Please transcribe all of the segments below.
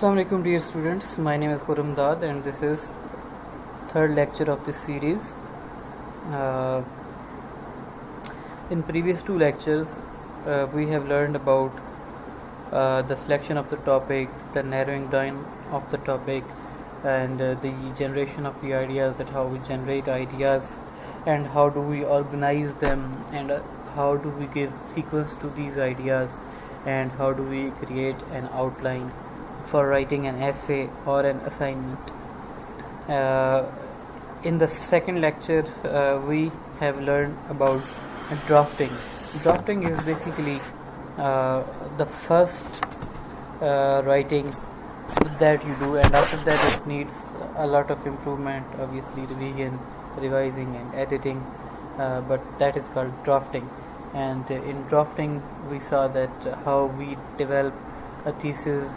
Assalamu alaikum dear students, my name is Khurram Dad and this is third lecture of this series. In previous two lectures we have learned about the selection of the topic, the narrowing down of the topic, and the generation of the ideas, that how we generate ideas and how do we organize them, and how do we give sequence to these ideas, and how do we create an outline for writing an essay or an assignment. In the second lecture we have learned about drafting. Drafting is basically the first writing that you do, and after that it needs a lot of improvement, obviously revision, revising and editing, but that is called drafting. And in drafting we saw that how we develop a thesis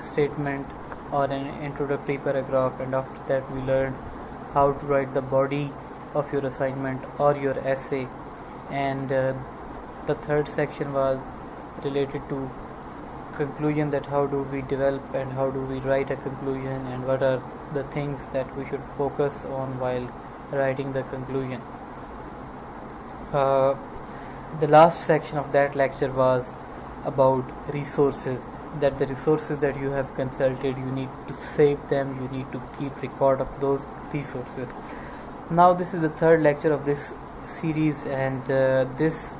statement or an introductory paragraph, and after that we learned how to write the body of your assignment or your essay. And the third section was related to conclusion, that how do we develop and how do we write a conclusion, and what are the things that we should focus on while writing the conclusion. The last section of that lecture was about resources, that the resources that you have consulted, you need to save them, you need to keep record of those resources. Now this is the third lecture of this series, and this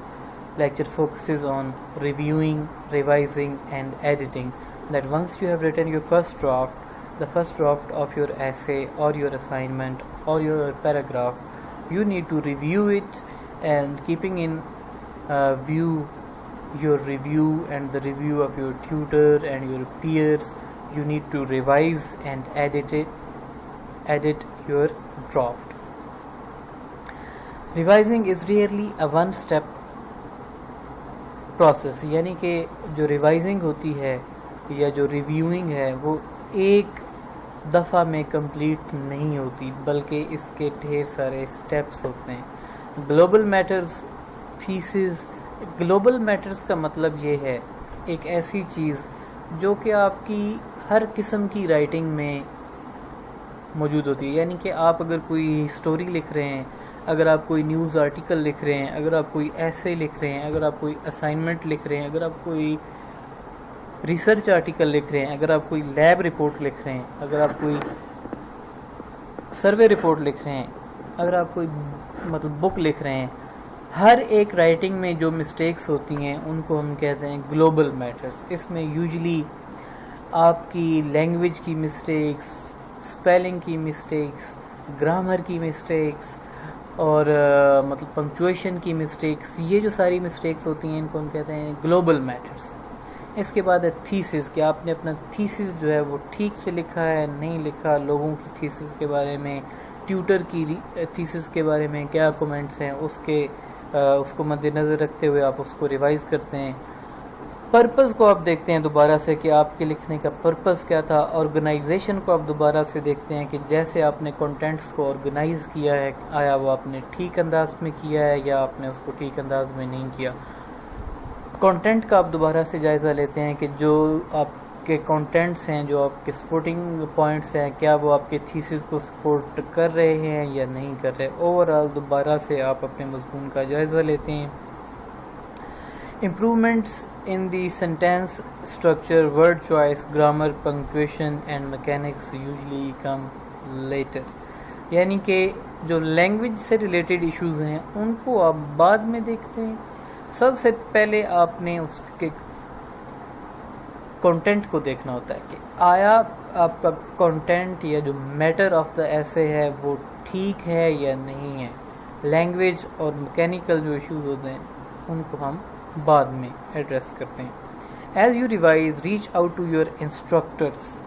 lecture focuses on reviewing, revising and editing. That once you have written your first draft, the first draft of your essay or your assignment or your paragraph, you need to review it, and keeping in view your review and the review of your tutor and your peers, you need to revise and edit your draft. Revising is really a one step process, یعنی کہ جو revising ہوتی ہے یا جو reviewing ہے وہ ایک دفعہ میں کمپلیٹ نہیں ہوتی، بلکہ اس کے ڈھیر سارے سٹیپس ہوتے ہیں. Global matters thesis, global matters کا مطلب یہ ہے ایک ایسی چیز جو کہ آپ کی ہر قسم کی رائٹنگ میں موجود ہوتی ہے. یعنی کہ آپ اگر کوئی اسٹوری لکھ رہے ہیں، اگر آپ کوئی نیوز آرٹیکل لکھ رہے ہیں، اگر آپ کوئی ایسے لکھ رہے ہیں، اگر آپ کوئی اسائنمنٹ لکھ رہے ہیں، اگر آپ کوئی ریسرچ آرٹیکل لکھ رہے ہیں، اگر آپ کوئی لیب رپورٹ لکھ رہے ہیں، اگر آپ کوئی سروے رپورٹ لکھ رہے ہیں، اگر آپ کوئی بک لکھ رہے ہیں، ہر ایک رائٹنگ میں جو مسٹیکس ہوتی ہیں ان کو ہم کہتے ہیں گلوبل میٹرز. اس میں یوزلی آپ کی لینگویج کی مسٹیکس، اسپیلنگ کی مسٹیکس، گرامر کی مسٹیکس اور پنکچویشن کی مسٹیکس، یہ جو ساری مسٹیکس ہوتی ہیں ان کو ہم کہتے ہیں گلوبل میٹرز. اس کے بعد ہے تھیسز، کہ آپ نے اپنا تھیسز جو ہے وہ ٹھیک سے لکھا ہے نہیں لکھا، لوگوں کی تھیسز کے بارے میں، ٹیوٹر کی تھیسز کے بارے میں کیا کومنٹس ہیں، اس کو مد نظر رکھتے ہوئے آپ اس کو ریوائز کرتے ہیں. پرپز کو آپ دیکھتے ہیں دوبارہ سے کہ آپ کے لکھنے کا پرپز کیا تھا. آرگنائزیشن کو آپ دوبارہ سے دیکھتے ہیں کہ جیسے آپ نے کنٹینٹس کو آرگنائز کیا ہے، آیا وہ آپ نے ٹھیک انداز میں کیا ہے یا آپ نے اس کو ٹھیک انداز میں نہیں کیا. کنٹینٹ کا آپ دوبارہ سے جائزہ لیتے ہیں کہ جو آپ کے کنٹینٹس ہیں، جو آپ کے سپورٹنگ پوائنٹس ہیں، کیا وہ آپ کے تھیسز کو سپورٹ کر رہے ہیں یا نہیں کر رہے. اوورآل دوبارہ سے آپ اپنے مضمون کا جائزہ لیتے ہیں. Improvements in the sentence structure, word choice, grammar, punctuation and mechanics usually come later. یعنی کہ جو لینگویج سے ریلیٹڈ ایشوز ہیں ان کو آپ بعد میں دیکھتے ہیں. سب سے پہلے آپ نے اس کے کنٹینٹ کو دیکھنا ہوتا ہے کہ آیا آپ کا کنٹینٹ یا جو میٹر آف دا ایسے ہے وہ ٹھیک ہے یا نہیں ہے. لینگویج اور میکینیکل جو ایشوز ہوتے ہیں ان کو ہم بعد میں ایڈریس کرتے ہیں. As you revise, reach out to your instructors,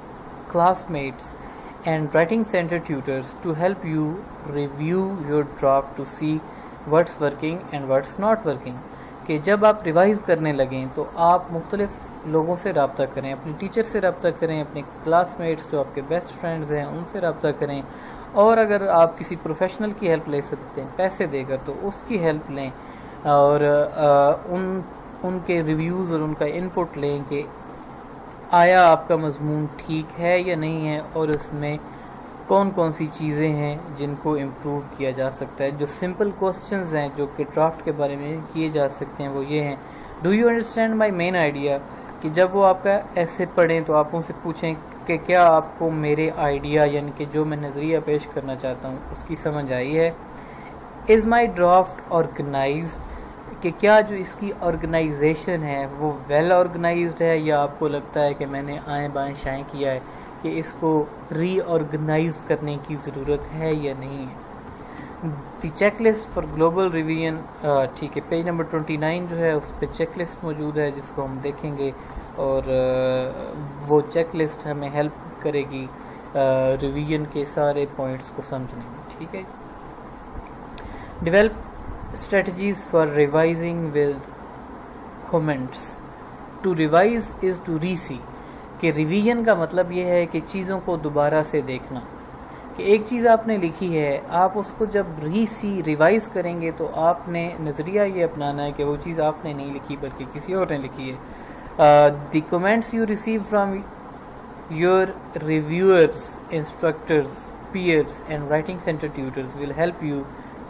classmates and writing centre tutors to help you review your draft to see what's working and what's not working. کہ جب آپ ریوائز کرنے لگیں تو آپ مختلف لوگوں سے رابطہ کریں، اپنے ٹیچر سے رابطہ کریں، اپنے کلاس میٹس جو آپ کے بیسٹ فرینڈز ہیں ان سے رابطہ کریں، اور اگر آپ کسی پروفیشنل کی ہیلپ لے سکتے ہیں پیسے دے کر تو اس کی ہیلپ لیں، اور ان کے ریویوز اور ان کا ان پٹ لیں کہ آیا آپ کا مضمون ٹھیک ہے یا نہیں ہے، اور اس میں کون کون سی چیزیں ہیں جن کو امپروو کیا جا سکتا ہے. جو سمپل کوسچنز ہیں جو کہ ڈرافٹ کے بارے میں کیے جا سکتے ہیں وہ یہ ہیں: do you understand my main idea? کہ جب وہ آپ کا ایسے پڑھیں تو آپ ان سے پوچھیں کہ کیا آپ کو میرے آئیڈیا یعنی کہ جو میں نظریہ پیش کرنا چاہتا ہوں اس کی سمجھ آئی ہے. از مائی ڈرافٹ آرگنائزڈ؟ کہ کیا جو اس کی آرگنائزیشن ہے وہ ویل آرگنائزڈ ہے، یا آپ کو لگتا ہے کہ میں نے آئیں بائیں شائیں کیا ہے، کہ اس کو ری آرگنائز کرنے کی ضرورت ہے یا نہیں ہے. The checklist for global revision, ٹھیک ہے، پیج نمبر 29 جو ہے اس پہ چیک لسٹ موجود ہے جس کو ہم دیکھیں گے، اور وہ چیک لسٹ ہمیں ہیلپ کرے گی ریویژن کے سارے پوائنٹس کو سمجھنے میں. ٹھیک ہے. Develop strategies for revising with comments. To revise is to resee. کہ ریویژن کا مطلب یہ ہے کہ چیزوں کو دوبارہ سے دیکھنا. کہ ایک چیز آپ نے لکھی ہے، آپ اس کو جب ریوائز کریں گے تو آپ نے نظریہ یہ اپنانا ہے کہ وہ چیز آپ نے نہیں لکھی بلکہ کسی اور نے لکھی ہے. The comments you receive from your reviewers, instructors, peers and writing centre tutors will help you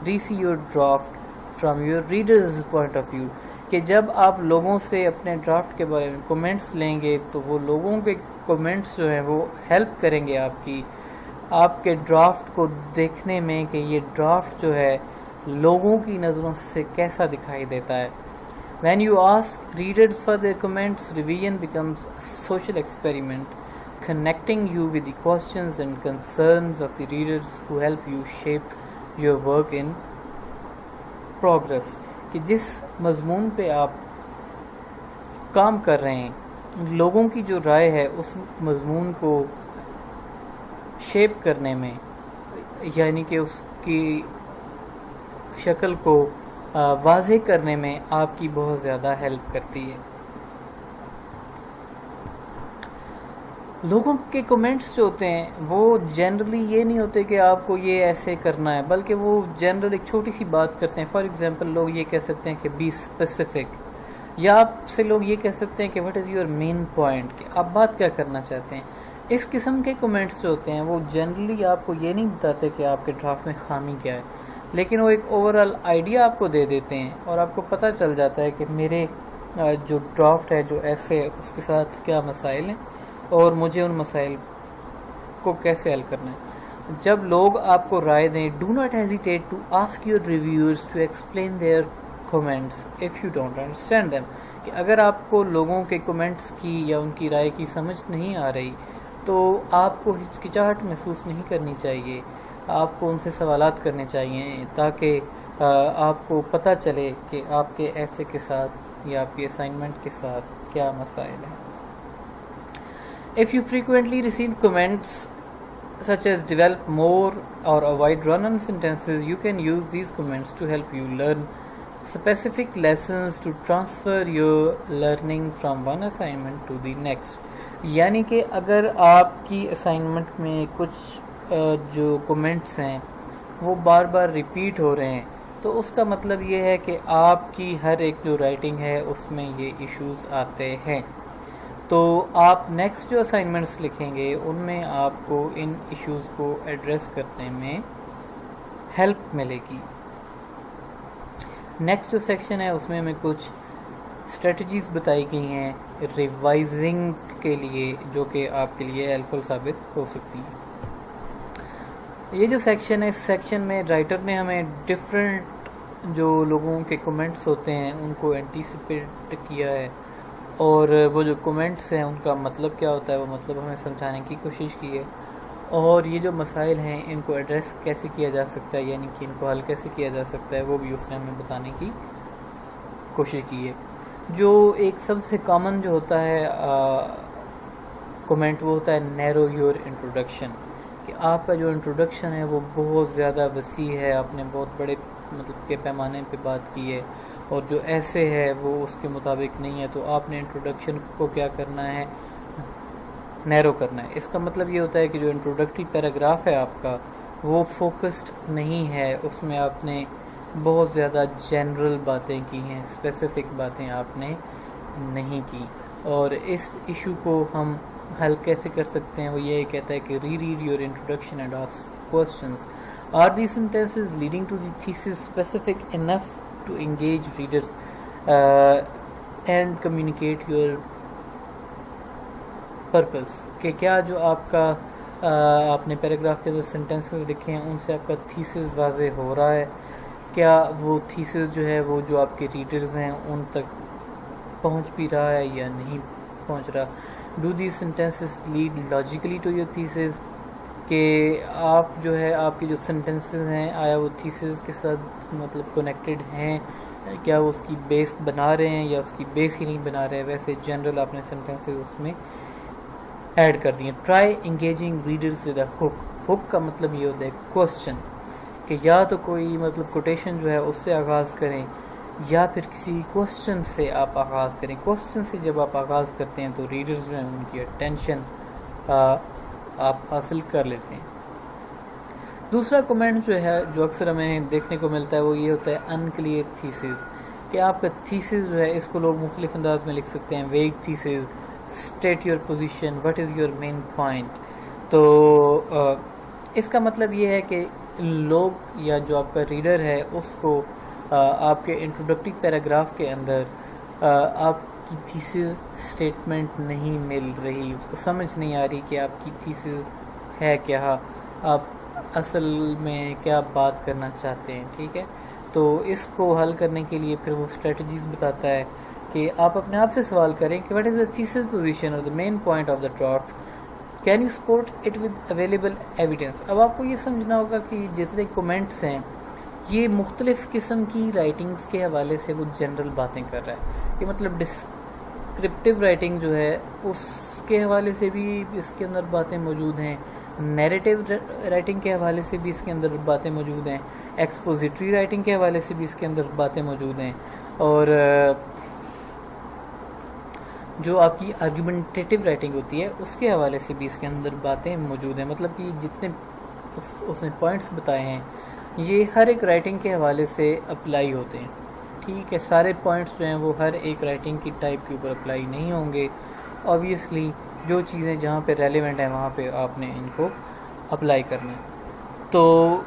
resee your draft from your readers point of view. کہ جب آپ لوگوں سے اپنے ڈرافٹ کے بارے میں کمنٹس لیں گے تو وہ لوگوں کے کمنٹس جو ہیں وہ ہیلپ کریں گے آپ کے ڈرافٹ کو دیکھنے میں کہ یہ ڈرافٹ جو ہے لوگوں کی نظروں سے کیسا دکھائی دیتا ہے. When you ask readers for their comments, revision becomes a social experiment, connecting you with the questions and concerns of the readers who help you shape your work in progress. کہ جس مضمون پہ آپ کام کر رہے ہیں، لوگوں کی جو رائے ہے اس مضمون کو شیپ کرنے میں، یعنی کہ اس کی شکل کو واضح کرنے میں آپ کی بہت زیادہ ہیلپ کرتی ہے. لوگوں کے کمنٹس جو ہوتے ہیں وہ جنرلی یہ نہیں ہوتے کہ آپ کو یہ ایسے کرنا ہے، بلکہ وہ جنرل ایک چھوٹی سی بات کرتے ہیں. فار ایگزامپل لوگ یہ کہہ سکتے ہیں کہ بی اسپیسیفک، یا آپ سے لوگ یہ کہہ سکتے ہیں کہ what is your main point, کہ آپ بات کیا کرنا چاہتے ہیں. اس قسم کے کمنٹس جو ہوتے ہیں وہ جنرلی آپ کو یہ نہیں بتاتے کہ آپ کے ڈرافٹ میں خامی کیا ہے، لیکن وہ ایک اوورآل آئیڈیا آپ کو دے دیتے ہیں اور آپ کو پتہ چل جاتا ہے کہ میرے جو ڈرافٹ ہے جو ایسے اس کے ساتھ کیا مسائل ہیں اور مجھے ان مسائل کو کیسے حل کرنا ہے. جب لوگ آپ کو رائے دیں، do not hesitate to ask your reviewers to explain their comments if you don't understand them. کہ اگر آپ کو لوگوں کے کمنٹس کی یا ان کی رائے کی سمجھ نہیں آ رہی تو آپ کو ہچکچاہٹ محسوس نہیں کرنی چاہیے. آپ کو ان سے سوالات کرنے چاہیے تاکہ آپ کو پتہ چلے کہ آپ کے ایسے کے ساتھ یا آپ کی اسائنمنٹ کے ساتھ کیا مسائل ہیں. If you frequently receive comments such as develop more or avoid run-on sentences, you can use these comments to help you learn specific lessons to transfer your learning from one assignment to the next. یعنی کہ اگر آپ کی assignment میں کچھ جو comments ہیں وہ بار بار ریپیٹ ہو رہے ہیں تو اس کا مطلب یہ ہے کہ آپ کی ہر ایک جو رائٹنگ ہے اس میں یہ ایشوز آتے ہیں. تو آپ نیکسٹ جو اسائنمنٹس لکھیں گے ان میں آپ کو ان ایشوز کو ایڈریس کرنے میں ہیلپ ملے گی. نیکسٹ جو سیکشن ہے اس میں ہمیں کچھ اسٹریٹجیز بتائی گئی ہیں ریوائزنگ کے لیے جو کہ آپ کے لیے ہیلپ فل ثابت ہو سکتی ہیں. یہ جو سیکشن ہے اس سیکشن میں رائٹر نے ہمیں ڈفرینٹ جو لوگوں کے کمنٹس ہوتے ہیں ان کو اینٹیسپیٹ کیا ہے اور وہ جو کمنٹس ہیں ان کا مطلب کیا ہوتا ہے وہ مطلب ہمیں سمجھانے کی کوشش کی ہے اور یہ جو مسائل ہیں ان کو ایڈریس کیسے کیا جا سکتا ہے یعنی کہ ان کو حل کیسے کیا جا سکتا ہے وہ بھی اس نے ہمیں بتانے کی کوشش کی ہے. جو ایک سب سے کامن جو ہوتا ہے کمنٹ وہ ہوتا ہے نیرو یور انٹروڈکشن کہ آپ کا جو انٹروڈکشن ہے وہ بہت زیادہ وسیع ہے، آپ نے بہت بڑے مطلب کے پیمانے پہ بات کی ہے اور جو ایسے ہے وہ اس کے مطابق نہیں ہے تو آپ نے انٹروڈکشن کو کیا کرنا ہے نیرو کرنا ہے. اس کا مطلب یہ ہوتا ہے کہ جو انٹروڈکٹری پیراگراف ہے آپ کا وہ فوکسڈ نہیں ہے، اس میں آپ نے بہت زیادہ جنرل باتیں کی ہیں، اسپیسیفک باتیں آپ نے نہیں کی. اور اس ایشو کو ہم حل کیسے کر سکتے ہیں؟ وہ یہ کہتا ہے کہ reread your introduction and ask questions. Are the sentences leading to the thesis specific enough to engage readers and communicate your purpose? کہ کیا جو آپ کا آپ نے پیراگراف کے جو سینٹینسز لکھے ہیں ان سے آپ کا تھیسس واضح ہو رہا ہے؟ کیا وہ تھیسس جو ہے وہ جو آپ کے ریڈرز ہیں ان تک پہنچ بھی رہا ہے یا نہیں پہنچ رہا؟ Do these sentences lead logically to your thesis? کہ آپ جو ہے آپ کے جو سینٹینسز ہیں آیا وہ تھیسس کے ساتھ مطلب کنیکٹڈ ہیں؟ کیا وہ اس کی بیس بنا رہے ہیں یا اس کی بیس ہی نہیں بنا رہے؟ ویسے جنرل آپ نے سینٹینسز اس میں ایڈ کر دیے. Try engaging readers with a hook. Hook کا مطلب یہ ہوتا ہے کوسچن، کہ یا تو کوئی مطلب کوٹیشن جو ہے اس سے آغاز کریں یا پھر کسی کوسچن سے آپ آغاز کریں. کوسچن سے جب آپ آغاز کرتے ہیں تو ریڈرز جو ہیں ان کی اٹینشن آپ حاصل کر لیتے ہیں. دوسرا کمنٹ جو ہے جو اکثر ہمیں دیکھنے کو ملتا ہے وہ یہ ہوتا ہے انکلیئر تھیسز. کہ آپ کا تھیسز جو ہے اس کو لوگ مختلف انداز میں لکھ سکتے ہیں. Vague thesis, state your position, what is your main point. تو اس کا مطلب یہ ہے کہ لوگ یا جو آپ کا ریڈر ہے اس کو آپ کے انٹروڈکٹری پیراگراف کے اندر آپ کی تھیسز اسٹیٹمنٹ نہیں مل رہی، اس کو سمجھ نہیں آ رہی کہ آپ کی تھیسز ہے کیا، آپ اصل میں کیا بات کرنا چاہتے ہیں. ٹھیک ہے، تو اس کو حل کرنے کے لیے پھر وہ اسٹریٹجیز بتاتا ہے کہ آپ اپنے آپ سے سوال کریں کہ what is the thesis position اور the main point of the draft. Can you support it with available evidence. اب آپ کو یہ سمجھنا ہوگا کہ جتنے کومنٹس ہیں یہ مختلف قسم کی رائٹنگز کے حوالے سے وہ جنرل باتیں کر رہا ہے. یہ مطلب ڈسکرپٹیو رائٹنگ جو ہے اس کے حوالے سے بھی اس کے اندر باتیں موجود ہیں، نیریٹیو رائٹنگ کے حوالے سے بھی اس کے اندر باتیں موجود ہیں، ایکسپوزیٹری رائٹنگ کے حوالے سے بھی اس کے اندر باتیں موجود ہیں، اور جو آپ کی آرگومنٹیٹیو رائٹنگ ہوتی ہے اس کے حوالے سے بھی اس کے اندر باتیں موجود ہیں. مطلب کہ جتنے اس نے پوائنٹس بتائے ہیں یہ ہر ایک رائٹنگ کے حوالے سے اپلائی ہوتے ہیں. ٹھیک ہے، سارے پوائنٹس جو ہیں وہ ہر ایک رائٹنگ کی ٹائپ کے اوپر اپلائی نہیں ہوں گے. آبویسلی جو چیزیں جہاں پہ ریلیونٹ ہیں وہاں پہ آپ نے ان کو اپلائی کرنا ہے. تو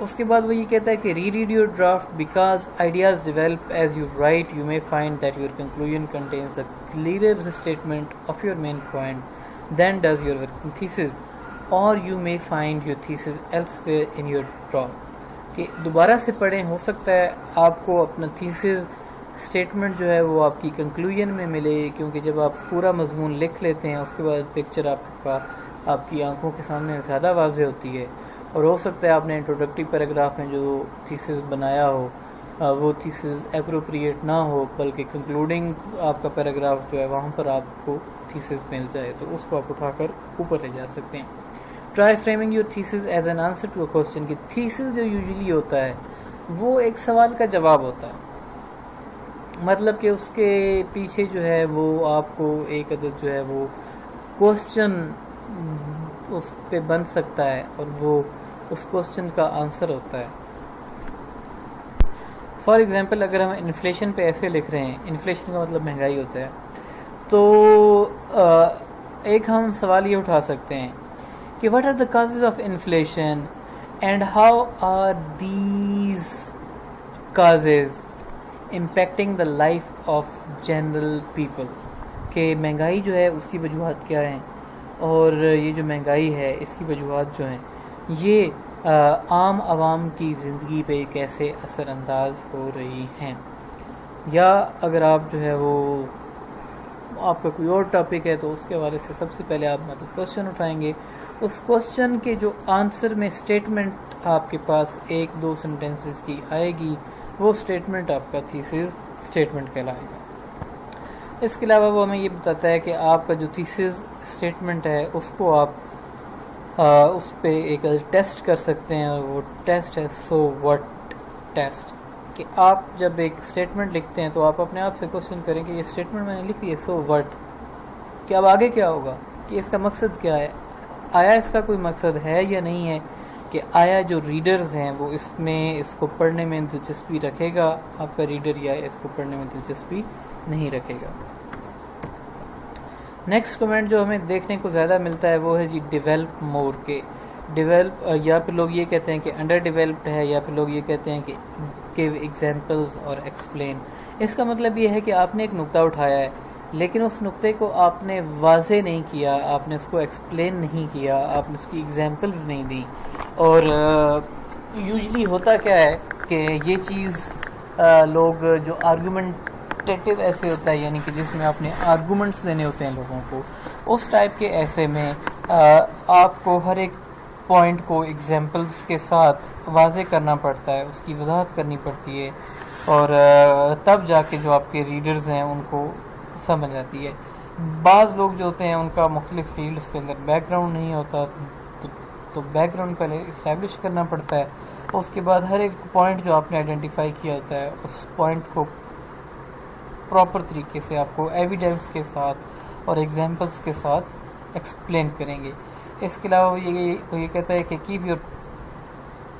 اس کے بعد وہ یہ کہتا ہے کہ reread your draft because ideas develop as you write. You may find that your conclusion contains a clear statement of your main point than does your working thesis or you may find your thesis elsewhere in your draft. کہ دوبارہ سے پڑھیں، ہو سکتا ہے آپ کو اپنا theses statement جو ہے وہ آپ کی کنکلوژن میں ملے، کیونکہ جب آپ پورا مضمون لکھ لیتے ہیں اس کے بعد پکچر آپ کی آنکھوں کے سامنے زیادہ واضح ہوتی ہے. اور ہو سکتا ہے آپ نے انٹروڈکٹری پیراگراف میں جو تھیسز بنایا ہو وہ تھیسز اپروپریٹ نہ ہو، بلکہ کنکلوڈنگ آپ کا پیراگراف جو ہے وہاں پر آپ کو تھیسز مل جائے تو اس کو آپ اٹھا کر اوپر لے جا سکتے ہیں. Try framing your thesis as an answer to a question. کہ تھیسز جو یوزلی ہوتا ہے وہ ایک سوال کا جواب ہوتا ہے، مطلب کہ اس کے پیچھے جو ہے وہ آپ کو ایک عدد جو ہے وہ کوسچن اس پہ بن سکتا ہے اور وہ اس کوسچن کا آنسر ہوتا ہے. فار ایگزامپل اگر ہم انفلیشن پہ ایسے لکھ رہے ہیں، انفلیشن کا مطلب مہنگائی ہوتا ہے، تو ایک ہم سوال یہ اٹھا سکتے ہیں کہ what are the causes of inflation and how are these causes impacting the life of general people. کہ مہنگائی جو ہے اس کی وجوہات کیا ہیں اور یہ جو مہنگائی ہے اس کی وجوہات جو ہیں یہ عام عوام کی زندگی پہ کیسے اثر انداز ہو رہی ہیں. یا اگر آپ جو ہے وہ آپ کا کوئی اور ٹاپک ہے تو اس کے حوالے سے سب سے پہلے آپ مطلب کوسچن اٹھائیں گے. اس کوسچن کے جو آنسر میں اسٹیٹمنٹ آپ کے پاس ایک دو سینٹینسز کی آئے گی، وہ اسٹیٹمنٹ آپ کا تھیسز اسٹیٹمنٹ کہلائے گا. اس کے علاوہ وہ ہمیں یہ بتاتا ہے کہ آپ کا جو تھیسز اسٹیٹمنٹ ہے اس کو آپ اس پہ ایک ٹیسٹ کر سکتے ہیں، اور وہ ٹیسٹ ہے سو وٹ ٹیسٹ. کہ آپ جب ایک اسٹیٹمنٹ لکھتے ہیں تو آپ اپنے آپ سے کوشچن کریں کہ یہ اسٹیٹمنٹ میں نے لکھی ہے سو وٹ، کہ اب آگے کیا ہوگا، کہ اس کا مقصد کیا ہے، آیا اس کا کوئی مقصد ہے یا نہیں ہے، کہ آیا جو ریڈرز ہیں وہ اس کو پڑھنے میں دلچسپی رکھے گا آپ کا ریڈر، یا اس کو پڑھنے میں دلچسپی نہیں رکھے گا. نیکسٹ کمنٹ جو ہمیں دیکھنے کو زیادہ ملتا ہے وہ ہے جی ڈیولپ مور کے ڈیولپ، یا پھر لوگ یہ کہتے ہیں کہ انڈر ڈیولپڈ ہے، یا پھر لوگ یہ کہتے ہیں کہ گیو ایگزامپلز اور ایکسپلین۔ اس کا مطلب یہ ہے کہ آپ نے ایک نقطہ اٹھایا ہے لیکن اس نقطے کو آپ نے واضح نہیں کیا، آپ نے اس کو ایکسپلین نہیں کیا، آپ نے اس کی ایگزامپلز نہیں دی۔ اور یوزلی ہوتا کیا ہے کہ یہ چیز لوگ جو آرگومنٹیٹیو ایسے ہوتا ہے، یعنی کہ جس میں آپ نے آرگومنٹس دینے ہوتے ہیں لوگوں کو، اس ٹائپ کے ایسے میں آپ کو ہر ایک پوائنٹ کو ایگزامپلس کے ساتھ واضح کرنا پڑتا ہے، اس کی وضاحت کرنی پڑتی ہے، اور تب جا کے جو آپ کے ریڈرز ہیں ان کو سمجھ آتی ہے۔ بعض لوگ جو ہوتے ہیں ان کا مختلف فیلڈز کے اندر بیک گراؤنڈ نہیں ہوتا، تو بیک گراؤنڈ پہلے اسٹیبلش کرنا پڑتا ہے، اس کے بعد ہر ایک پوائنٹ جو آپ نے آئیڈینٹیفائی کیا ہوتا ہے اس پوائنٹ کو پراپر طریقے سے آپ کو ایویڈنس کے ساتھ اور ایگزامپلس کے ساتھ ایکسپلین کریں گے۔ اس کے علاوہ وہ یہ کہتا ہے کہ keep your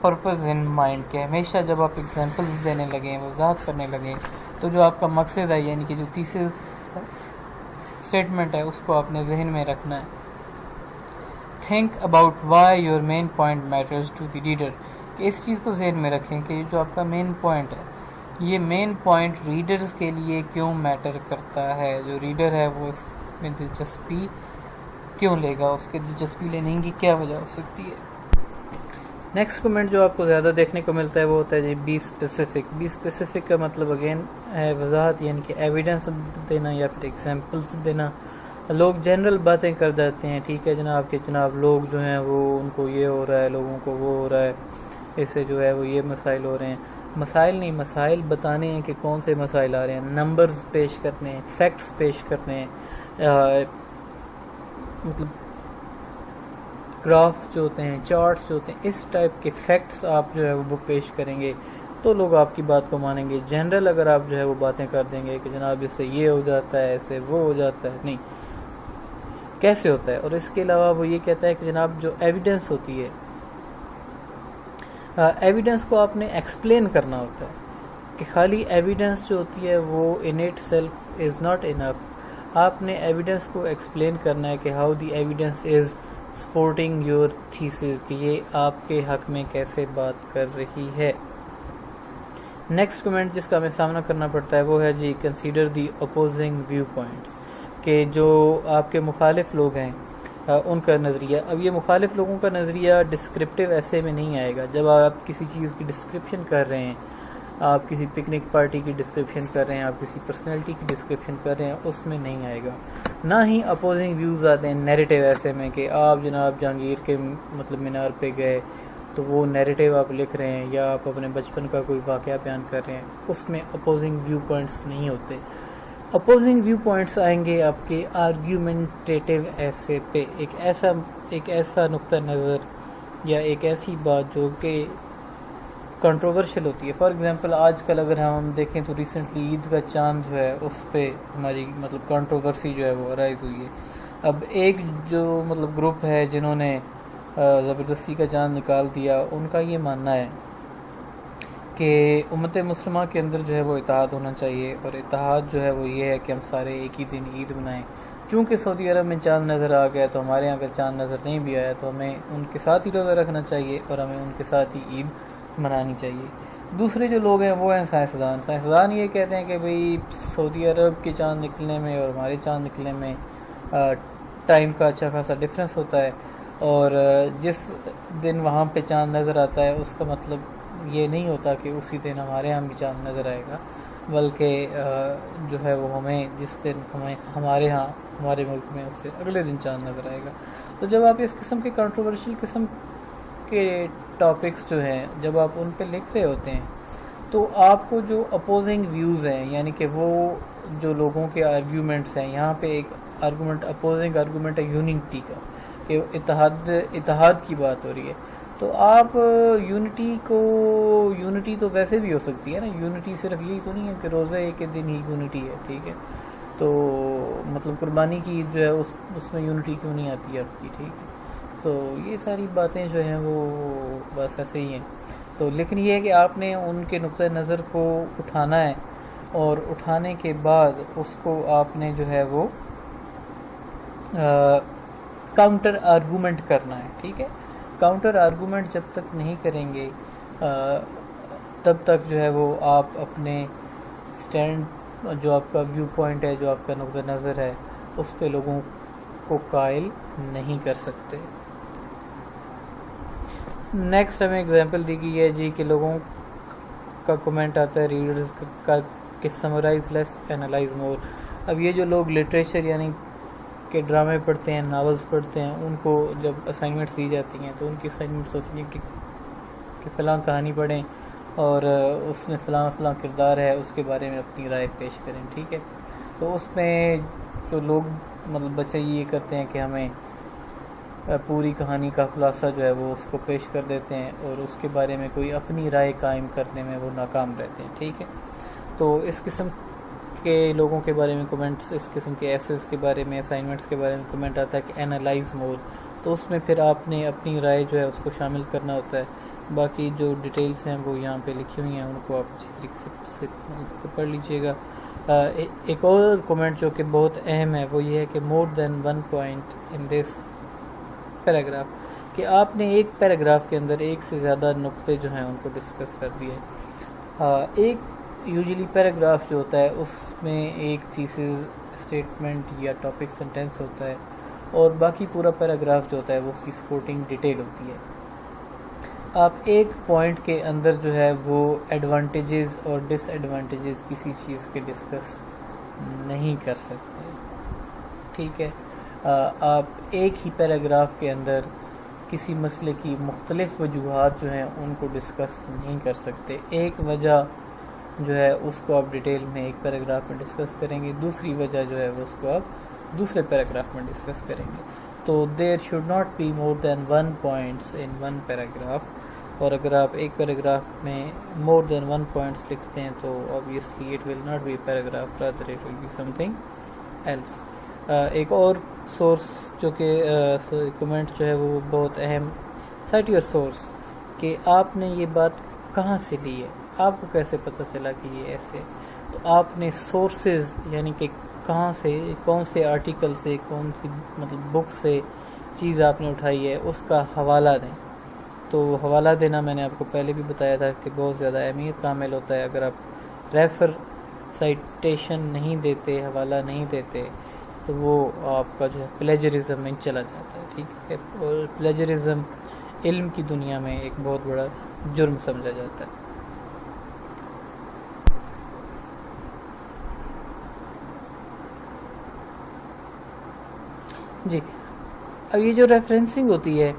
purpose in mind, کہ ہمیشہ جب آپ ایگزامپلس دینے لگیں، وضاحت کرنے لگیں، تو جو آپ کا مقصد ہے، یعنی کہ جو تیسری اسٹیٹمنٹ ہے، اس کو آپ نے ذہن میں رکھنا ہے۔ Think about why your main point matters to the reader, کہ اس چیز کو ذہن میں رکھیں کہ جو آپ کا مین پوائنٹ ہے، یہ مین پوائنٹ ریڈرز کے لیے کیوں میٹر کرتا ہے، جو ریڈر ہے وہ اس میں دلچسپی کیوں لے گا، اس کے دلچسپی لینے کی کیا وجہ ہو سکتی ہے۔ نیکسٹ کمنٹ جو آپ کو زیادہ دیکھنے کو ملتا ہے وہ ہوتا ہے جی بی اسپیسیفک۔ بی اسپیسیفک کا مطلب اگین ہے وضاحت، یعنی کہ ایویڈنس دینا یا پھر ایگزامپلس دینا۔ لوگ جنرل باتیں کر جاتے ہیں، ٹھیک ہے جناب، کہ جناب لوگ جو ہیں وہ ان کو یہ ہو رہا ہے، لوگوں کو وہ ہو رہا ہے، اس سے جو ہے وہ یہ مسائل ہو رہے ہیں۔ مسائل نہیں، مسائل بتانے ہیں کہ کون سے مسائل آ رہے ہیں، نمبرز پیش کرنے ہیں، فیکٹس پیش کرنے ہیں، مطلب گرافس جو ہوتے ہیں، چارٹس جو ہوتے ہیں، اس ٹائپ کے فیکٹس آپ جو ہے وہ پیش کریں گے تو لوگ آپ کی بات کو مانیں گے۔ جنرل اگر آپ جو ہے وہ باتیں کر دیں گے کہ جناب اس سے یہ ہو جاتا ہے، ایسے وہ ہو جاتا ہے، نہیں، کیسے ہوتا ہے۔ اور اس کے علاوہ وہ یہ کہتا ہے کہ جناب جو ایویڈنس ہوتی ہے، ایویڈنس کو آپ نے ایکسپلین کرنا ہوتا ہے، کہ خالی ایویڈنس جو ہوتی ہے وہ in it self is not enough. آپ نے ایویڈنس کو ایکسپلین کرنا ہے کہ how the evidence is supporting your theses, کہ یہ آپ کے حق میں کیسے بات کر رہی ہے۔ نیکسٹ کمنٹ جس کا ہمیں سامنا کرنا پڑتا ہے وہ ہے جی consider the opposing view points, کہ جو آپ کے مخالف لوگ ہیں ان کا نظریہ۔ اب یہ مخالف لوگوں کا نظریہ ڈسکرپٹیو ایسے میں نہیں آئے گا۔ جب آپ کسی چیز کی ڈسکرپشن کر رہے ہیں، آپ کسی پکنک پارٹی کی ڈسکرپشن کر رہے ہیں، آپ کسی پرسنالٹی کی ڈسکرپشن کر رہے ہیں، اس میں نہیں آئے گا۔ نہ ہی اپوزنگ ویوز آتے ہیں نیریٹو ایسے میں کہ آپ جناب جہانگیر کے مطلب مینار پہ گئے تو وہ نیریٹو آپ لکھ رہے ہیں، یا آپ اپنے بچپن کا کوئی واقعہ بیان کر رہے ہیں، اس میں اپوزنگ ویو پوائنٹس نہیں ہوتے۔ اپوزنگ ویو پوائنٹس آئیں گے آپ کے آرگیومنٹیٹیو ایسے پہ، ایک ایسا نقطہ نظر یا ایک ایسی بات جو کہ کنٹروورشل ہوتی ہے۔ فار ایگزامپل آج کل اگر ہم دیکھیں تو ریسنٹلی عید کا چاند جو ہے اس پہ ہماری مطلب کنٹروورسی جو ہے وہ ارائز ہوئی ہے۔ اب ایک جو مطلب گروپ ہے جنہوں نے زبردستی کا چاند نکال دیا، ان کا یہ ماننا ہے کہ امت مسلمہ کے اندر جو ہے وہ اتحاد ہونا چاہیے، اور اتحاد جو ہے وہ یہ ہے کہ ہم سارے ایک ہی دن عید منائیں۔ چونکہ سعودی عرب میں چاند نظر آ گیا تو ہمارے یہاں اگر چاند نظر نہیں بھی آیا تو ہمیں ان کے ساتھ ہی روزہ رکھنا چاہیے اور ہمیں ان کے ساتھ ہی عید منانی چاہیے۔ دوسرے جو لوگ ہیں وہ ہیں سائنسدان یہ کہتے ہیں کہ بھئی سعودی عرب کے چاند نکلنے میں اور ہمارے چاند نکلنے میں ٹائم کا اچھا خاصا ڈفرینس ہوتا ہے، اور جس دن وہاں پہ چاند نظر آتا ہے اس کا مطلب یہ نہیں ہوتا کہ اسی دن ہمارے ہاں بھی چاند نظر آئے گا، بلکہ جو ہے وہ ہمیں جس دن ہمارے ہاں ہمارے ملک میں اس سے اگلے دن چاند نظر آئے گا۔ تو جب آپ اس قسم کے کنٹروورشل قسم کے ٹاپکس جو ہیں جب آپ ان پہ لکھ رہے ہوتے ہیں تو آپ کو جو اپوزنگ ویوز ہیں، یعنی کہ وہ جو لوگوں کے آرگیومنٹس ہیں، یہاں پہ ایک آرگومنٹ اپوزنگ آرگومنٹ ہے یونٹی کا، کہ اتحاد کی بات ہو رہی ہے، تو آپ یونٹی تو ویسے بھی ہو سکتی ہے نا، یونٹی صرف یہی تو نہیں ہے کہ روزے کے دن ہی یونٹی ہے، ٹھیک ہے، تو مطلب قربانی کی عید جو ہے اس میں یونٹی کیوں نہیں آتی ہے آپ کی، ٹھیک ہے، تو یہ ساری باتیں جو ہیں وہ بس ایسے ہی ہیں۔ تو لیکن یہ ہے کہ آپ نے ان کے نقطۂ نظر کو اٹھانا ہے، اور اٹھانے کے بعد اس کو آپ نے جو ہے وہ کاؤنٹر آرگومنٹ کرنا ہے، ٹھیک ہے. کاؤنٹر آرگومنٹ جب تک نہیں کریں گے تب تک جو ہے وہ آپ اپنے اسٹینڈ، جو آپ کا ویو پوائنٹ ہے، جو آپ کا نقطہ نظر ہے، اس پہ لوگوں کو قائل نہیں کر سکتے. نیکسٹ ہمیں اگزامپل دی گئی ہے جی کہ لوگوں کا کمنٹ آتا ہے ریڈرز کا کہ سمرائز لیس اینالائز مور. اب یہ جو لوگ لٹریچر یعنی کہ ڈرامے پڑھتے ہیں، ناولز پڑھتے ہیں، ان کو جب اسائنمنٹس دی جاتی ہیں تو ان کی اسائنمنٹس ہوتی ہیں کہ فلاں کہانی پڑھیں اور اس میں فلاں فلاں کردار ہے، اس کے بارے میں اپنی رائے پیش کریں، ٹھیک ہے. تو اس میں جو لوگ مطلب بچے یہ کرتے ہیں کہ ہمیں پوری کہانی کا خلاصہ جو ہے وہ اس کو پیش کر دیتے ہیں اور اس کے بارے میں کوئی اپنی رائے قائم کرنے میں وہ ناکام رہتے ہیں، ٹھیک ہے. تو اس قسم کے لوگوں کے بارے میں کمنٹس، اس قسم کے ایسز کے بارے میں، اسائنمنٹس کے بارے میں کمنٹ آتا ہے کہ اینالائز مور. تو اس میں پھر آپ نے اپنی رائے جو ہے اس کو شامل کرنا ہوتا ہے. باقی جو ڈیٹیلز ہیں وہ یہاں پہ لکھی ہوئی ہیں، ان کو آپ اچھی طریقے سے پڑھ لیجئے گا. ایک اور کمنٹ جو کہ بہت اہم ہے وہ یہ ہے کہ more than one point in this paragraph, کہ آپ نے ایک پیراگراف کے اندر ایک سے زیادہ نقطے جو ہیں ان کو ڈسکس کر دیے. ایک یوزلی پیراگراف جو ہوتا ہے اس میں ایک تھیسز، اسٹیٹمنٹ یا ٹاپک سینٹینس ہوتا ہے، اور باقی پورا پیراگراف جو ہوتا ہے وہ اس کی سپورٹنگ ڈیٹیل ہوتی ہے. آپ ایک پوائنٹ کے اندر جو ہے وہ ایڈوانٹیجز اور ڈس ایڈوانٹیجز کسی چیز کے ڈسکس نہیں کر سکتے، ٹھیک ہے. آپ ایک ہی پیراگراف کے اندر کسی مسئلے کی مختلف وجوہات جو ہیں ان کو ڈسکس نہیں کر سکتے. ایک وجہ جو ہے اس کو آپ ڈیٹیل میں ایک پیراگراف میں ڈسکس کریں گے، دوسری وجہ جو ہے اس کو آپ دوسرے پیراگراف میں ڈسکس کریں گے. تو there should not be more than one points in one paragraph. اور اگر آپ ایک پیراگراف میں مور دین ون پوائنٹس لکھتے ہیں تو obviously it will not be a paragraph, rather it will be something else. ایک اور سورس جو کہ کمنٹ جو ہے وہ بہت اہم، سائٹ یور سورس، کہ آپ نے یہ بات کہاں سے لی ہے، آپ کو کیسے پتہ چلا کہ یہ ایسے. تو آپ نے سورسز یعنی کہ کہاں سے، کون سے آرٹیکل سے، کون سی مطلب بک سے چیز آپ نے اٹھائی ہے اس کا حوالہ دیں. تو حوالہ دینا میں نے آپ کو پہلے بھی بتایا تھا کہ بہت زیادہ اہمیت کا عامل ہوتا ہے. اگر آپ ریفر، سائٹیشن نہیں دیتے، حوالہ نہیں دیتے تو وہ آپ کا جو ہے پلیجرزم میں چلا جاتا ہے، ٹھیک ہے. اور پلیجرزم علم کی دنیا میں ایک بہت بڑا جرم سمجھا جاتا ہے. جی، اب یہ جو ریفرنسنگ ہوتی ہے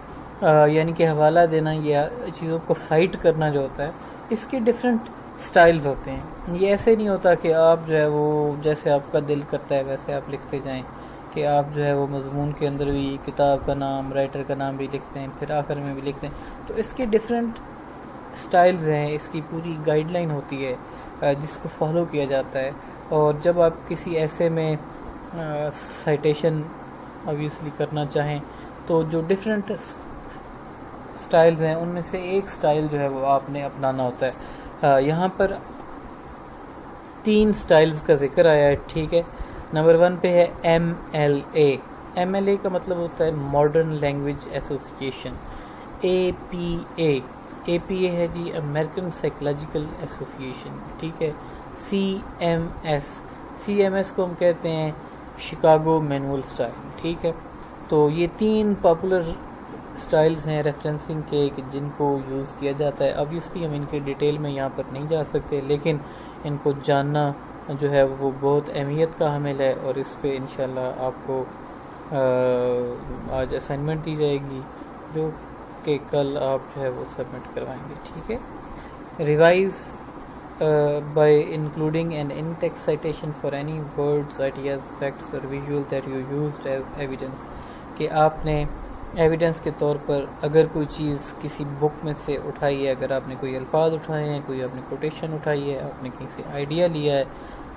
یعنی کہ حوالہ دینا یا چیزوں کو سائٹ کرنا جو ہوتا ہے، اس کے ڈفرینٹ سٹائلز ہوتے ہیں. یہ ایسے نہیں ہوتا کہ آپ جو ہے وہ جیسے آپ کا دل کرتا ہے ویسے آپ لکھتے جائیں، کہ آپ جو ہے وہ مضمون کے اندر بھی کتاب کا نام، رائٹر کا نام بھی لکھتے ہیں، پھر آخر میں بھی لکھتے ہیں. تو اس کے ڈفرینٹ سٹائلز ہیں، اس کی پوری گائیڈ لائن ہوتی ہے جس کو فالو کیا جاتا ہے. اور جب آپ کسی ایسے میں سائٹیشن obviously کرنا چاہیں تو جو ڈفرینٹ سٹائلز ہیں ان میں سے ایک سٹائل جو ہے وہ آپ نے اپنانا ہوتا ہے. یہاں پر 3 سٹائلز کا ذکر آیا ہے، ٹھیک ہے. نمبر 1 پہ ہے MLA. MLA کا مطلب ہوتا ہے ماڈرن لینگویج ایسوسیشن. APA ہے جی امریکن سائیکولوجیکل ایسوسیشن، ٹھیک ہے. CMS کو ہم کہتے ہیں شکاگو مینول سٹائل، ٹھیک ہے. تو یہ 3 پاپولر سٹائلز ہیں ریفرنسنگ کے جن کو یوز کیا جاتا ہے. obviously ہم ان کے ڈیٹیل میں یہاں پر نہیں جا سکتے، لیکن ان کو جاننا جو ہے وہ بہت اہمیت کا حامل ہے. اور اس پہ انشاءاللہ آپ کو آج اسائنمنٹ دی جائے گی جو کہ کل آپ جو ہے وہ سبمٹ کروائیں گے، ٹھیک ہے. Revise by including an in-text citation for any words, ideas, facts or visual that you used as evidence. کہ آپ نے ایویڈنس کے طور پر اگر کوئی چیز کسی بک میں سے اٹھائی ہے، اگر آپ نے کوئی الفاظ اٹھائے ہیں، کوئی آپ نے کوٹیشن اٹھائی ہے، آپ نے کہیں سے آئیڈیا لیا ہے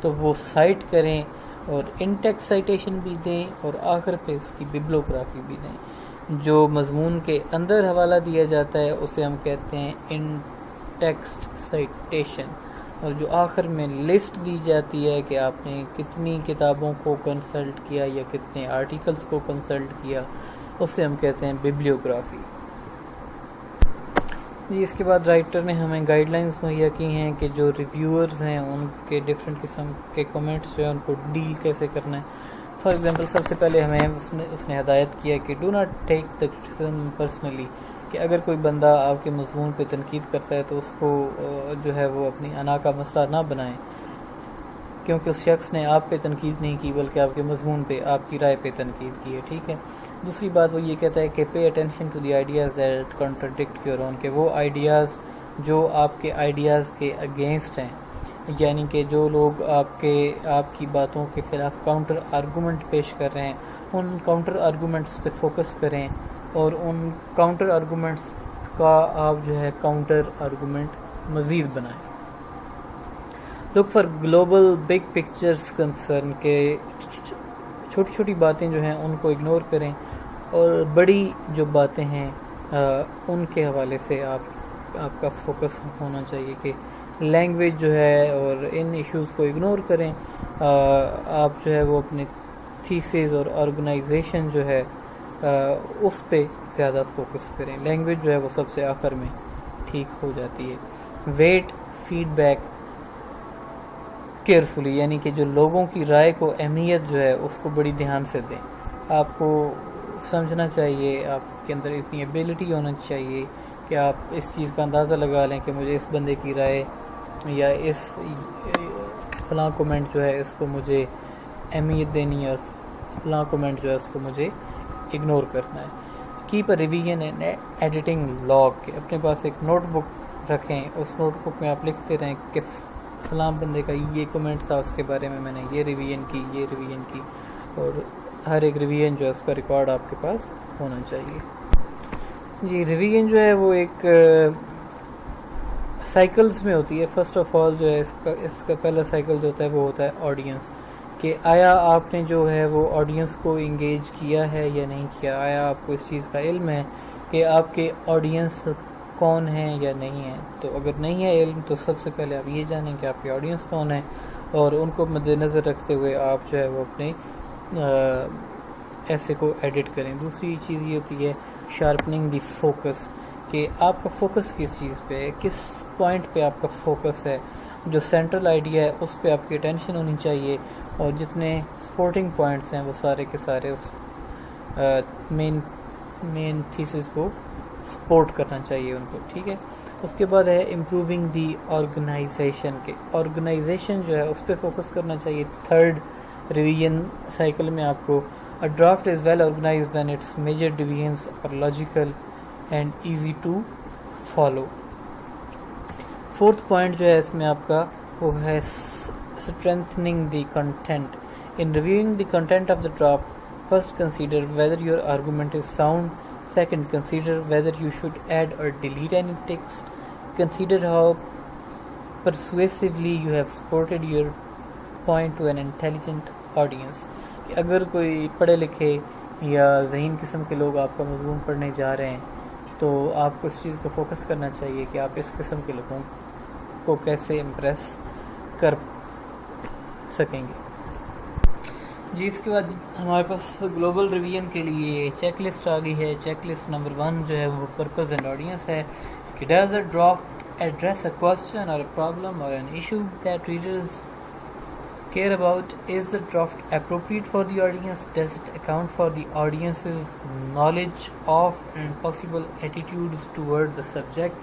تو وہ سائٹ کریں اور ان ٹیکسٹ سائٹیشن بھی دیں اور آخر پہ اس کی ببلیوگرافی بھی دیں. جو مضمون کے اندر حوالہ دیا جاتا ہے اسے ہم کہتے ہیں ان ٹیکسٹ سائٹیشن، اور جو آخر میں لسٹ دی جاتی ہے کہ آپ نے کتنی کتابوں کو کنسلٹ کیا یا کتنے آرٹیکلز کو کنسلٹ کیا، اسے ہم کہتے ہیں بیبلیوگرافی. جی اس کے بعد رائٹر نے ہمیں گائیڈ لائنز مہیا کی ہیں کہ جو ریویورز ہیں ان کے ڈفرینٹ قسم کے کمنٹس جو ہیں ان کو ڈیل کیسے کرنا ہے. فار ایگزامپل سب سے پہلے ہمیں اس نے ہدایت کیا کہ do not take the criticism personally, کہ اگر کوئی بندہ آپ کے مضمون پہ تنقید کرتا ہے تو اس کو جو ہے وہ اپنی انا کا مسئلہ نہ بنائیں، کیونکہ اس شخص نے آپ پہ تنقید نہیں کی بلکہ آپ کے مضمون پہ، آپ کی رائے پہ تنقید کی ہے. ٹھیک ہے. دوسری بات وہ یہ کہتا ہے کہ pay attention to the ideas that contradict your own, کہ وہ آئیڈیاز جو آپ کے آئیڈیاز کے اگینسٹ ہیں، یعنی کہ جو لوگ آپ کی باتوں کے خلاف کاؤنٹر آرگومنٹ پیش کر رہے ہیں، ان کاؤنٹر آرگومنٹس پہ فوکس کریں اور ان کاؤنٹر آرگومنٹس کا آپ جو ہے کاؤنٹر آرگومنٹ مزید بنائیں. Look for global big pictures concern, کہ چھوٹی چھوٹی باتیں جو ہیں ان کو اگنور کریں اور بڑی جو باتیں ہیں ان کے حوالے سے آپ کا فوکس ہونا چاہیے کہ لینگویج جو ہے اور ان ایشوز کو اگنور کریں. آپ جو ہے وہ اپنے تھیسز اور آرگنائزیشن جو ہے اس پہ زیادہ فوکس کریں. لینگویج جو ہے وہ سب سے آخر میں ٹھیک ہو جاتی ہے. ویٹ فیڈ بیک کیئرفلی، یعنی کہ جو لوگوں کی رائے کو اہمیت جو ہے اس کو بڑی دھیان سے دیں. آپ کو سمجھنا چاہیے، آپ کے اندر اتنی ایبلٹی ہونا چاہیے کہ آپ اس چیز کا اندازہ لگا لیں کہ مجھے اس بندے کی رائے یا اس فلاں کومنٹ جو ہے اس کو مجھے اہمیت دینی ہے اور فلاں کومنٹ جو ہے اس کو مجھے اگنور کرنا ہے. Keep a revision and editing log, کہ اپنے پاس ایک نوٹ بک رکھیں، اس نوٹ بک میں آپ لکھتے رہیں کہ فلاں بندے کا یہ کومنٹ تھا، اس کے بارے میں نے یہ ریویژن کی، اور ہر ایک ریویژن جو ہے اس کا ریکارڈ آپ کے پاس ہونا چاہیے. جی ریویژن جو ہے وہ ایک سائیکلز میں ہوتی ہے. فرسٹ آف آل جو ہے اس کا پہلا سائیکل جو ہوتا ہے وہ ہوتا ہے آڈینس، کہ آیا آپ نے جو ہے وہ آڈینس کو انگیج کیا ہے یا نہیں کیا، آیا آپ کو اس چیز کا علم ہے کہ آپ کے آڈینس کون ہیں یا نہیں ہیں. تو اگر نہیں ہے علم تو سب سے پہلے آپ یہ جانیں کہ آپ کے آڈینس کون ہیں اور ان کو مد نظر رکھتے ہوئے آپ جو ہے وہ اپنے ایسے کو ایڈٹ کریں. دوسری چیز یہ ہوتی ہے شارپننگ دی فوکس، کہ آپ کا فوکس کس چیز پہ ہے، کس پوائنٹ پہ آپ کا فوکس ہے. جو سینٹرل آئیڈیا ہے اس پہ آپ کی اٹینشن ہونی چاہیے اور جتنے سپورٹنگ پوائنٹس ہیں وہ سارے کے سارے اس مین تھیسس کو سپورٹ کرنا چاہیے ان کو. ٹھیک ہے. اس کے بعد ہے امپروونگ دی آرگنائزیشن، کے آرگنائزیشن جو ہے اس پہ فوکس کرنا چاہیے. تھرڈ ریویژن سائیکل میں آپ کو A draft is well organized when its major divisions are logical and easy to follow. Fourth point جو ہے اس میں آپ کا وہ ہے strengthening the content. In reviewing the content of the draft, first consider whether your argument is sound. Second, consider whether you should add or delete any text. Consider how persuasively you have supported your point to an intelligent audience. کہ اگر کوئی پڑھے لکھے یا ذہین قسم کے لوگ آپ کا مضمون پڑھنے جا رہے ہیں تو آپ کو اس چیز کو فوکس کرنا چاہیے کہ آپ اس قسم کے لوگوں کو کیسے امپریس کر سکیں گے. جی اس کے بعد ہمارے پاس گلوبل ریویژن کے لیے چیک لسٹ آ گئی ہے. چیک لسٹ نمبر 1 جو ہے وہ پرپز اینڈ آڈینس ہے کہ does a draft address a question اور اے پرابلم اور an issue that readers care about. Is the draft appropriate for the audience? Does it account for the audience's knowledge of and possible attitudes toward the subject?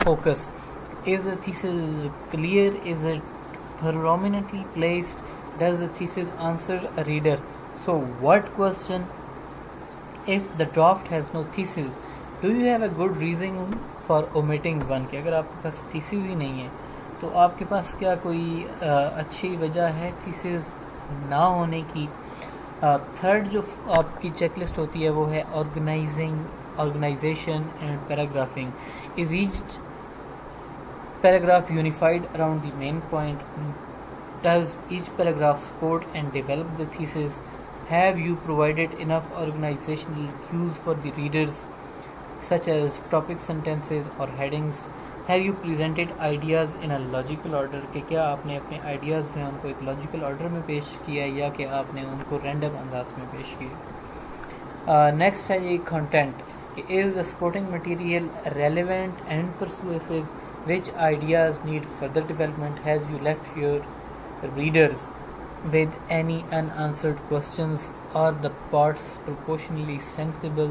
focus. Is the thesis clear? Is it prominently placed? Does the thesis answer a reader? So what question if the draft has no thesis? Do you have a good reason for omitting one? کہ اگر آپ کے پاس thesis ہی نہیں ہے تو آپ کے پاس کیا کوئی اچھی وجہ ہے تھیسز نہ ہونے کی. تھرڈ جو آپ کی چیک لسٹ ہوتی ہے وہ ہے organization and paragraphing. Is each paragraph unified around the main point? Does each paragraph support and develop the thesis? Have you provided enough organizational cues for the readers such as topic sentences or headings? Have you presented ideas in a logical order, کہ کیا آپ نے اپنے ideas جو ہیں ان کو ایک logical order میں پیش کیا یا کہ آپ نے ان کو رینڈم انداز میں پیش کیا. نیکسٹ ہے یہ کنٹینٹ، کہ is the supporting material relevant and persuasive, which ideas need further development, has you left your readers with any unanswered questions, are the parts proportionally sensible,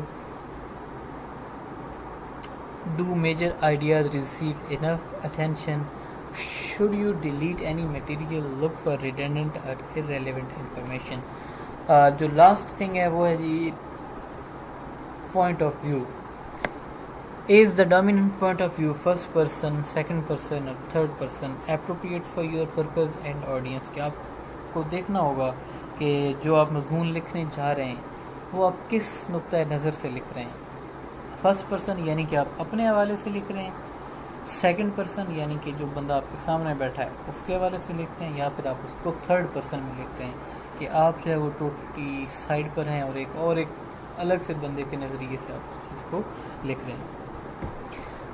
do major ideas receive enough attention, should you delete any material, look for redundant or irrelevant information. جو last thing ہے وہ ہے جی point of view. Is the dominant point of view first person, second person or third person appropriate for your purpose and audience. کہ آپ کو دیکھنا ہوگا کہ جو آپ مضمون لکھنے جا رہے ہیں وہ آپ کس نقطۂ نظر سے لکھ رہے ہیں. فرسٹ پرسن یعنی کہ آپ اپنے حوالے سے لکھ رہے ہیں، سیکنڈ پرسن یعنی کہ جو بندہ آپ کے سامنے بیٹھا ہے اس کے حوالے سے لکھ رہے ہیں، یا پھر آپ اس کو تھرڈ پرسن میں لکھ رہے ہیں کہ آپ جو ہے وہ ٹوٹلی سائڈ پر ہیں اور ایک الگ سے بندے کے نظریے سے آپ اس چیز کو لکھ رہے ہیں.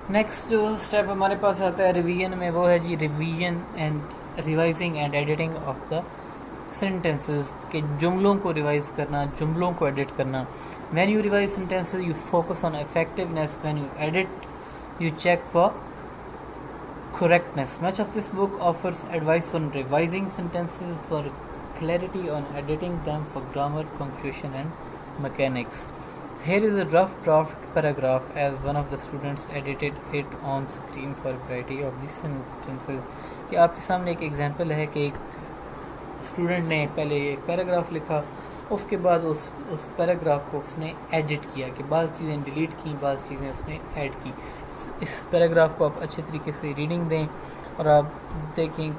نیکسٹ جو اسٹیپ ہمارے پاس آتا ہے ریویژن میں، وہ ہے جی revision and revising and editing of the sentences، کہ جملوں کو ریوائز کرنا، جملوں کو ایڈٹ کرنا. when you revise sentences you focus on effectiveness, when you edit you check for correctness. Much of this book offers advice on revising sentences, for clarity on editing them, for grammar, punctuation and mechanics. Here is a rough draft paragraph as one of the students edited it on screen for variety of these sentences. کہ آپ کے سامنے ایک example ہے کہ ایک student نے پہلے ایک پیراگراف لکھا، اس کے بعد اس پیراگراف کو اس نے ایڈٹ کیا، کہ بعض چیزیں ڈیلیٹ کی، بعض چیزیں اس نے ایڈ کی. اس پیراگراف کو آپ اچھے طریقے سے ریڈنگ دیں اور آپ دیکھیں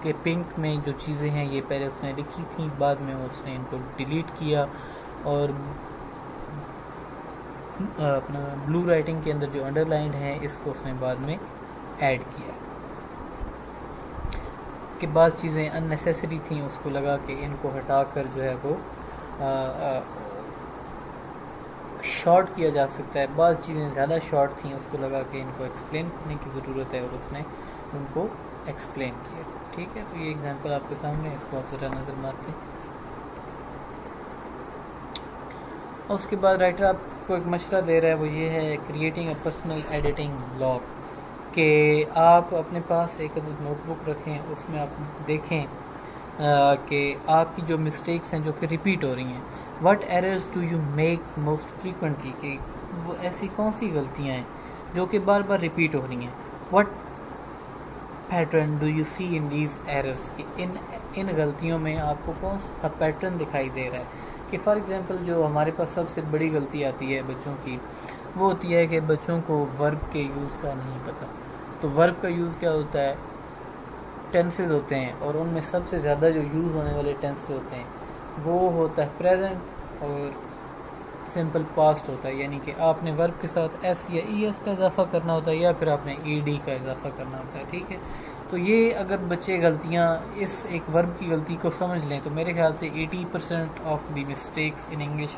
کہ پنک میں جو چیزیں ہیں یہ پہلے اس نے لکھی تھیں، بعد میں اس نے ان کو ڈیلیٹ کیا، اور اپنا بلو رائٹنگ کے اندر جو انڈر لائنڈ ہیں اس کو اس نے بعد میں ایڈ کیا. کہ بعض چیزیں ان نیسیسری تھیں، اس کو لگا کہ ان کو ہٹا کر جو ہے وہ شارٹ کیا جا سکتا ہے، بعض چیزیں زیادہ شارٹ تھیں، اس کو لگا کہ ان کو ایکسپلین کرنے کی ضرورت ہے اور اس نے ان کو ایکسپلین کیا. ٹھیک ہے، تو یہ ایگزامپل آپ کے سامنے ہے، اس کو آپ ذرا نظر مارتے ہیں. اور اس کے بعد رائٹر آپ کو ایک مشورہ دے رہا ہے، وہ یہ ہے creating a personal editing blog, کہ آپ اپنے پاس ایک نوٹ بک رکھیں، اس میں آپ دیکھیں کہ آپ کی جو مسٹیکس ہیں جو کہ ریپیٹ ہو رہی ہیں. What errors do you make most frequently, کہ وہ ایسی کون سی غلطیاں ہیں جو کہ بار بار ریپیٹ ہو رہی ہیں. What pattern do you see in these errors, کہ ان غلطیوں میں آپ کو کون سا پیٹرن دکھائی دے رہا ہے. کہ فار ایگزامپل جو ہمارے پاس سب سے بڑی غلطی آتی ہے بچوں کی، وہ ہوتی ہے کہ بچوں کو ورب کے یوز کا نہیں پتہ. تو ورب کا یوز کیا ہوتا ہے، ٹینسز ہوتے ہیں، اور ان میں سب سے زیادہ جو یوز ہونے والے ٹینسز ہوتے ہیں وہ ہوتا ہے پریزنٹ اور سمپل پاسٹ ہوتا ہے. یعنی کہ آپ نے ورب کے ساتھ ایس یا ای ایس کا اضافہ کرنا ہوتا ہے، یا پھر آپ نے ای ڈی کا اضافہ کرنا ہوتا ہے. ٹھیک ہے، تو یہ اگر بچے غلطیاں اس ایک ورب کی غلطی کو سمجھ لیں تو میرے خیال سے 80% of the mistakes in English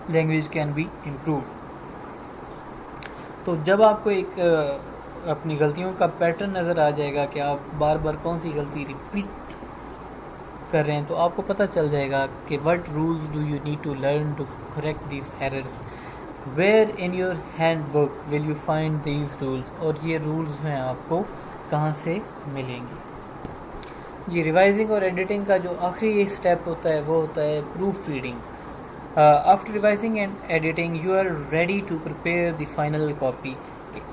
language can be improved. تو جب آپ کو ایک اپنی غلطیوں کا پیٹرن نظر آ جائے گا کہ آپ بار بار کون سی غلطی ریپیٹ کر رہے ہیں، تو آپ کو پتہ چل جائے گا کہ what rules do you need to learn to correct these errors, where in your hand book will you find these rules, اور یہ رولز ہیں آپ کو کہاں سے ملیں گے. جی، ریوائزنگ اور ایڈیٹنگ کا جو آخری اسٹیپ ہوتا ہے وہ ہوتا ہے proofreading. After revising and editing you are ready to prepare the final copy.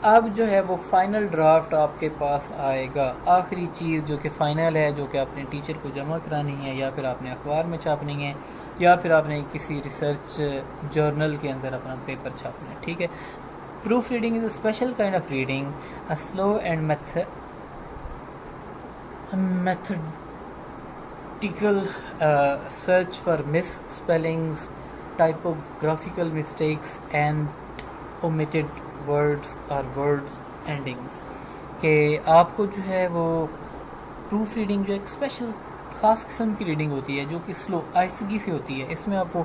اب جو ہے وہ فائنل ڈرافٹ آپ کے پاس آئے گا، آخری چیز جو کہ فائنل ہے، جو کہ آپ نے ٹیچر کو جمع کرانی ہے، یا پھر آپ نے اخبار میں چھاپنی ہے، یا پھر آپ نے کسی ریسرچ جرنل کے اندر اپنا پیپر چھاپنا ہے. ٹھیک ہے، proofreading is a special kind of reading, a slow and methodical search for misspellings, typographical mistakes and omitted words or words endings. کہ آپ کو جو ہے وہ پروف ریڈنگ جو ایک اسپیشل خاص قسم کی ریڈنگ ہوتی ہے جو کہ سلو آہستگی سے ہوتی ہے. اس میں آپ کو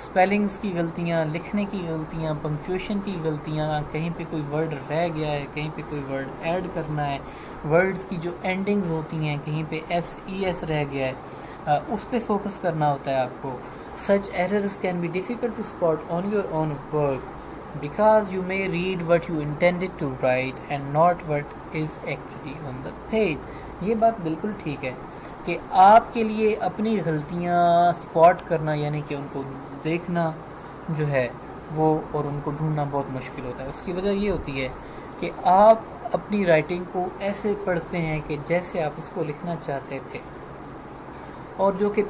سپیلنگز کی غلطیاں، لکھنے کی غلطیاں، پنکچویشن کی غلطیاں، کہیں پہ کوئی ورڈ رہ گیا ہے، کہیں پہ کوئی ورڈ ایڈ کرنا ہے، ورڈز کی جو اینڈنگز ہوتی ہیں کہیں پہ ایس ای ایس رہ گیا ہے، اس پہ فوکس کرنا ہوتا ہے آپ کو. Such errors can be difficult to spot on your own work because you may read what you intended to write and not what is actually on the page. یہ بات بالکل ٹھیک ہے کہ آپ کے لیے اپنی غلطیاں سپاٹ کرنا، یعنی کہ ان کو دیکھنا جو ہے وہ اور ان کو ڈھونڈنا بہت مشکل ہوتا ہے. اس کی وجہ یہ ہوتی ہے کہ آپ اپنی رائٹنگ کو ایسے پڑھتے ہیں کہ جیسے آپ اس کو لکھنا چاہتے تھے، اور جو کہ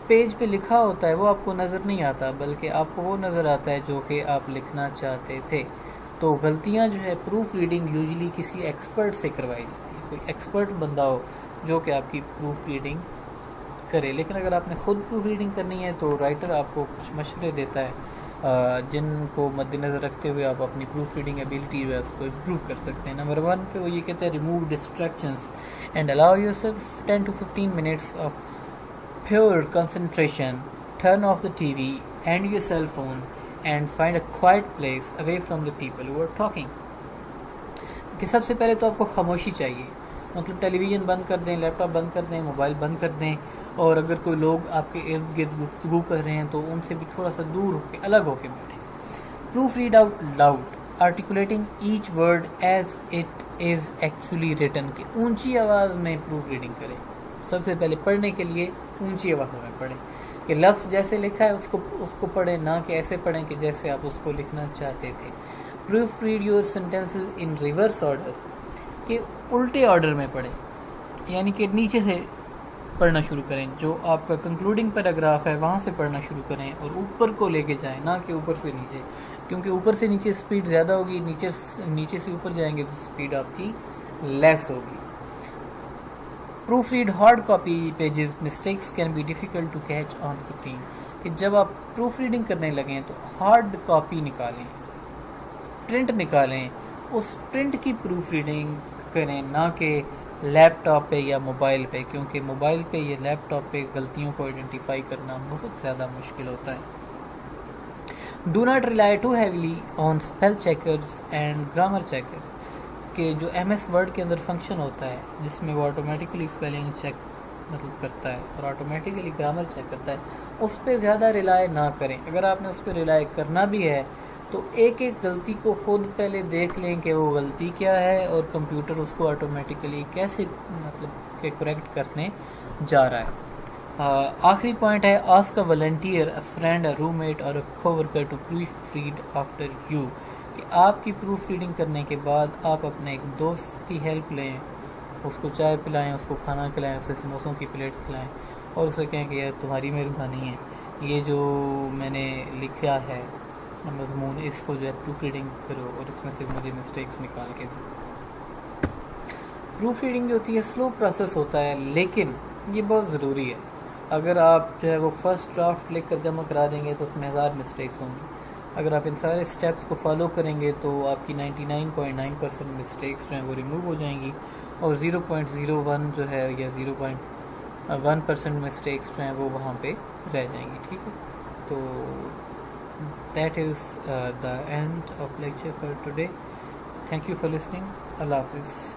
پیج پہ لکھا ہوتا ہے وہ آپ کو نظر نہیں آتا، بلکہ آپ کو وہ نظر آتا ہے جو کہ آپ لکھنا چاہتے تھے. تو غلطیاں جو ہے پروف ریڈنگ یوزلی کسی ایکسپرٹ سے کروائی جاتی ہے، کوئی ایکسپرٹ بندہ ہو جو کہ آپ کی پروف ریڈنگ کرے. لیکن اگر آپ نے خود پروف ریڈنگ کرنی ہے تو رائٹر آپ کو کچھ مشورے دیتا ہے جن کو مد نظر رکھتے ہوئے آپ اپنی پروف ریڈنگ ایبلٹی جو ہے اس کو امپروو کر سکتے ہیں. نمبر 1 پہ وہ یہ کہتے ہیں remove distractions and allow your self 10 to 15 minutes of pure concentration. Turn off the TV and your cell phone and find a quiet place away from the people who are talking. کہ سب سے پہلے تو آپ کو خاموشی چاہیے، مطلب ٹیلی vision بند کر دیں، لیپ ٹاپ بند کر دیں، موبائل بند کر دیں، اور اگر کوئی لوگ آپ کے ارد گرد گفتگو کر رہے ہیں تو ان سے بھی تھوڑا سا دور ہو کے، الگ ہو کے بیٹھیں. Proof read out loud articulating each word as it is actually written. کہ اونچی آواز میں پروف ریڈنگ کریں. سب سے پہلے پڑھنے کے لیے اونچی آواز میں پڑھیں کہ لفظ جیسے لکھا ہے اس کو پڑھیں، نہ کہ ایسے پڑھیں کہ جیسے آپ اس کو لکھنا چاہتے تھے. Proof read your sentences in reverse order. کہ الٹے آرڈر میں پڑھیں، یعنی کہ نیچے سے پڑھنا شروع کریں. جو آپ کا کنکلوڈنگ پیراگراف ہے وہاں سے پڑھنا شروع کریں اور اوپر کو لے کے جائیں، نہ کہ اوپر سے نیچے، کیونکہ اوپر سے نیچے سپیڈ زیادہ ہوگی، نیچے سے اوپر جائیں گے تو سپیڈ آپ کی لیس ہوگی. Proofread hard copy pages. Mistakes can be difficult to catch on screen. کہ جب آپ پروف ریڈنگ کرنے لگیں تو ہارڈ کاپی نکالیں، پرنٹ نکالیں، اس پرنٹ کی پروف ریڈنگ کریں، نہ کہ لیپ ٹاپ پہ یا موبائل پہ، کیونکہ موبائل پہ یا لیپ ٹاپ پہ غلطیوں کو آئیڈینٹیفائی کرنا بہت زیادہ مشکل ہوتا ہے. Do not rely too heavily on spell checkers and grammar checkers. کہ جو ایم ایس ورڈ کے اندر فنکشن ہوتا ہے جس میں وہ آٹومیٹکلی اسپیلنگ چیک مطلب کرتا ہے اور آٹومیٹکلی گرامر چیک کرتا ہے، اس پہ زیادہ ریلائی نہ کریں. اگر آپ نے اس پہ ریلائی کرنا بھی ہے تو ایک ایک غلطی کو خود پہلے دیکھ لیں کہ وہ غلطی کیا ہے اور کمپیوٹر اس کو آٹومیٹکلی کیسے مطلب کہ کریکٹ کرنے جا رہا ہے. آخری پوائنٹ ہے ask a volunteer, a friend, a roommate or a coworker to proofread after you. کہ آپ کی پروف ریڈنگ کرنے کے بعد آپ اپنے ایک دوست کی ہیلپ لیں، اس کو چائے پلائیں، اس کو کھانا کھلائیں، اسے سموسوں کی پلیٹ کھلائیں اور اسے کہیں کہ یار تمہاری مہربانی ہے، یہ جو میں نے لکھا ہے مضمون اس کو جو ہے پروف ریڈنگ کرو اور اس میں سے مجھے مسٹیکس نکال کے دو. پروف ریڈنگ جو ہوتی ہے سلو پروسیس ہوتا ہے، لیکن یہ بہت ضروری ہے. اگر آپ جو ہے وہ فرسٹ ڈرافٹ لکھ کر جمع کرا دیں گے تو اس میں 1000 مسٹیکس ہوں گی. اگر آپ ان سارے سٹیپس کو فالو کریں گے تو آپ کی 99.9% مسٹیکس جو ہیں وہ ریموو ہو جائیں گی اور 0.01 جو ہے یا 0.1% مسٹیکس جو ہیں وہ وہاں پہ رہ جائیں گی. ٹھیک ہے، تو that is the end of lecture for today. Thank you for listening. اللہ حافظ.